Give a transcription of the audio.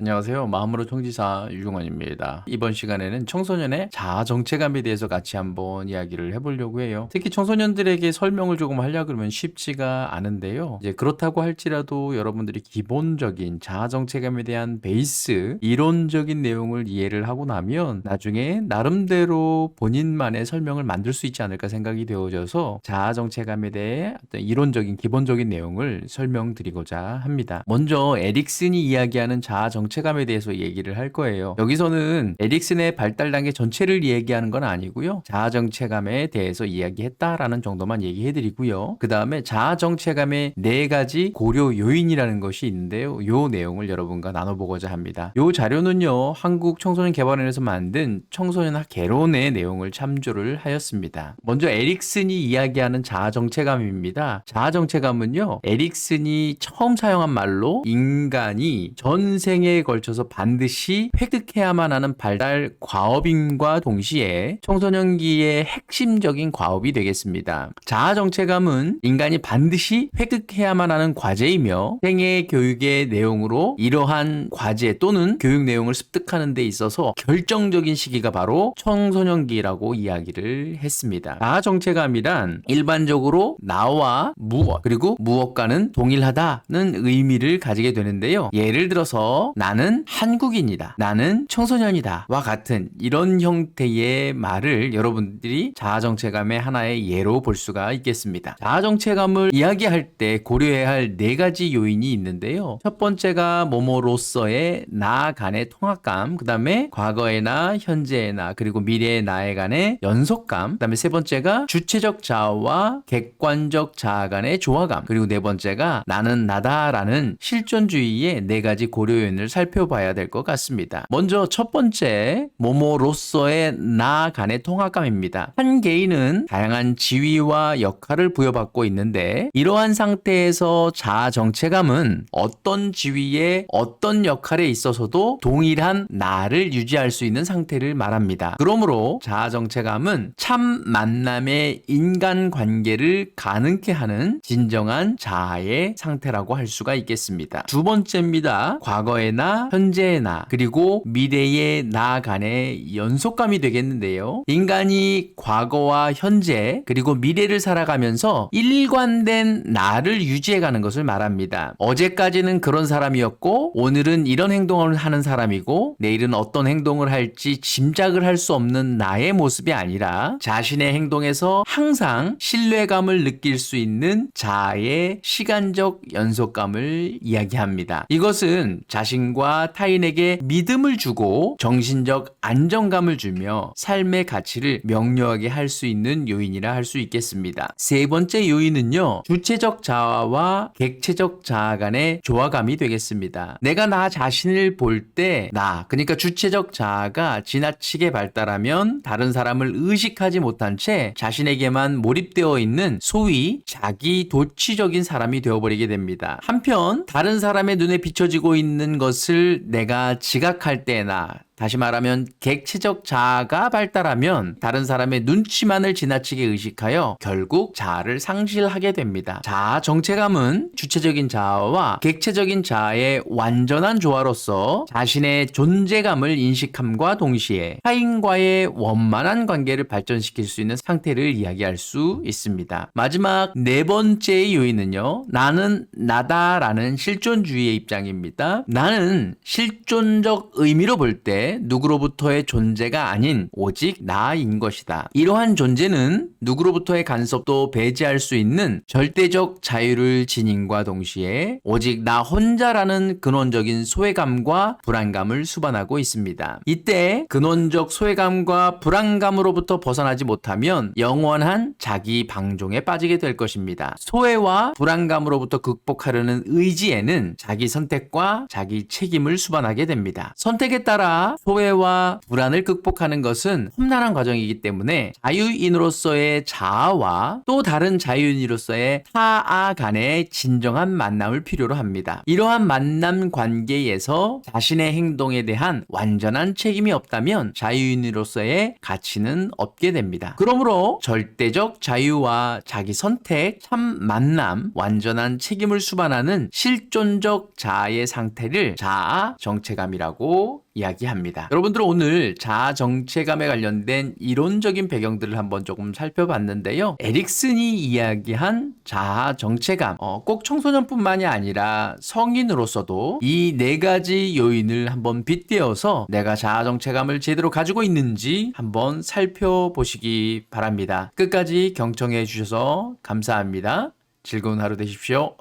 안녕하세요. 마음으로 청지사 유중원입니다. 이번 시간에는 청소년의 자아 정체감에 대해서 같이 한번 이야기를 해보려고 해요. 특히 청소년들에게 설명을 조금 하려 그러면 쉽지가 않은데요. 이제 그렇다고 할지라도 여러분들이 기본적인 자아 정체감에 대한 베이스, 이론적인 내용을 이해를 하고 나면 나중에 나름대로 본인만의 설명을 만들 수 있지 않을까 생각이 되어져서 자아 정체감에 대해 어떤 이론적인 기본적인 내용을 설명드리고자 합니다. 먼저 에릭슨이 이야기하는 자아 정체감에 대해서 얘기를 할 거예요. 여기서는 에릭슨의 발달 단계 전체를 얘기하는 건 아니고요. 자아 정체감에 대해서 이야기했다라는 정도만 얘기해 드리고요. 그 다음에 자아 정체감의 4가지 고려 요인이라는 것이 있는데요. 요 내용을 여러분과 나눠보고자 합니다. 요 자료는요. 한국 청소년 개발원에서 만든 청소년 학 개론의 내용을 참조를 하였습니다. 먼저 에릭슨이 이야기하는 자아 정체감입니다. 자아 정체감은요. 에릭슨이 처음 사용한 말로 인간이 전생에 걸쳐서 반드시 획득해야만 하는 발달 과업임과 동시에 청소년기의 핵심적인 과업이 되겠습니다. 자아 정체감은 인간이 반드시 획득해야만 하는 과제이며 생애 교육의 내용으로 이러한 과제 또는 교육 내용을 습득하는 데 있어서 결정적인 시기가 바로 청소년기라고 이야기를 했습니다. 자아 정체감이란 일반적으로 나와 무엇 그리고 무엇과는 동일하다는 의미를 가지게 되는데요. 예를 들어서 나는 한국인이다. 나는 청소년이다. 와 같은 이런 형태의 말을 여러분들이 자아정체감의 하나의 예로 볼 수가 있겠습니다. 자아정체감을 이야기할 때 고려해야 할 4가지 요인이 있는데요. 첫 번째가 뭐뭐로서의 나 간의 통합감, 그 다음에 과거의 나, 현재의 나, 그리고 미래의 나에 간의 연속감, 그 다음에 세 번째가 주체적 자아와 객관적 자아 간의 조화감, 그리고 네 번째가 나는 나다라는 실존주의의 4가지 고려 요인을 살펴봐야 될 것 같습니다. 먼저 첫 번째, 뭐뭐로서의 나 간의 통합감입니다. 한 개인은 다양한 지위와 역할을 부여받고 있는데 이러한 상태에서 자아 정체감은 어떤 지위에 어떤 역할에 있어서도 동일한 나를 유지할 수 있는 상태를 말합니다. 그러므로 자아 정체감은 참 만남의 인간관계를 가능케 하는 진정한 자아의 상태라고 할 수가 있겠습니다. 두 번째입니다. 과거의 나, 현재의 나, 그리고 미래의 나 간의 연속감이 되겠는데요. 인간이 과거와 현재, 그리고 미래를 살아가면서 일관된 나를 유지해가는 것을 말합니다. 어제까지는 그런 사람이었고, 오늘은 이런 행동을 하는 사람이고, 내일은 어떤 행동을 할지 짐작을 할 수 없는 나의 모습이 아니라 자신의 행동에서 항상 신뢰감을 느낄 수 있는 자아의 시간적 연속감을 이야기합니다. 이것은 자신과 타인에게 믿음을 주고 정신적 안정감을 주며 삶의 가치를 명료하게 할 수 있는 요인이라 할 수 있겠습니다. 세 번째 요인은요. 주체적 자아와 객체적 자아 간의 조화감이 되겠습니다. 내가 나 자신을 볼 때 그러니까 주체적 자아가 지나치게 발달하면 다른 사람을 의식하지 못한 채 자신에게만 몰입되어 있는 소위 자기 도취적인 사람이 되어버리게 됩니다. 한편 다른 사람의 눈에 비춰지고 있는 것을 내가 지각할 때나 다시 말하면 객체적 자아가 발달하면 다른 사람의 눈치만을 지나치게 의식하여 결국 자아를 상실하게 됩니다. 자아 정체감은 주체적인 자아와 객체적인 자아의 완전한 조화로서 자신의 존재감을 인식함과 동시에 타인과의 원만한 관계를 발전시킬 수 있는 상태를 이야기할 수 있습니다. 마지막 4번째 요인은요. 나는 나다라는 실존주의의 입장입니다. 나는 실존적 의미로 볼 때 누구로부터의 존재가 아닌 오직 나인 것이다. 이러한 존재는 누구로부터의 간섭도 배제할 수 있는 절대적 자유를 지님과 동시에 오직 나 혼자라는 근원적인 소외감과 불안감을 수반하고 있습니다. 이때 근원적 소외감과 불안감으로부터 벗어나지 못하면 영원한 자기 방종에 빠지게 될 것입니다. 소외와 불안감으로부터 극복하려는 의지에는 자기 선택과 자기 책임을 수반하게 됩니다. 선택에 따라 소외와 불안을 극복하는 것은 험난한 과정이기 때문에 자유인으로서의 자아와 또 다른 자유인으로서의 타아 간의 진정한 만남을 필요로 합니다. 이러한 만남 관계에서 자신의 행동에 대한 완전한 책임이 없다면 자유인으로서의 가치는 없게 됩니다. 그러므로 절대적 자유와 자기 선택, 참 만남, 완전한 책임을 수반하는 실존적 자아의 상태를 자아 정체감이라고 이야기합니다. 여러분들 오늘 자아 정체감에 관련된 이론적인 배경들을 한번 조금 살펴봤는데요. 에릭슨이 이야기한 자아 정체감, 꼭 청소년뿐만이 아니라 성인으로서도 이 네 가지 요인을 한번 빗대어서 내가 자아 정체감을 제대로 가지고 있는지 한번 살펴보시기 바랍니다. 끝까지 경청해 주셔서 감사합니다. 즐거운 하루 되십시오.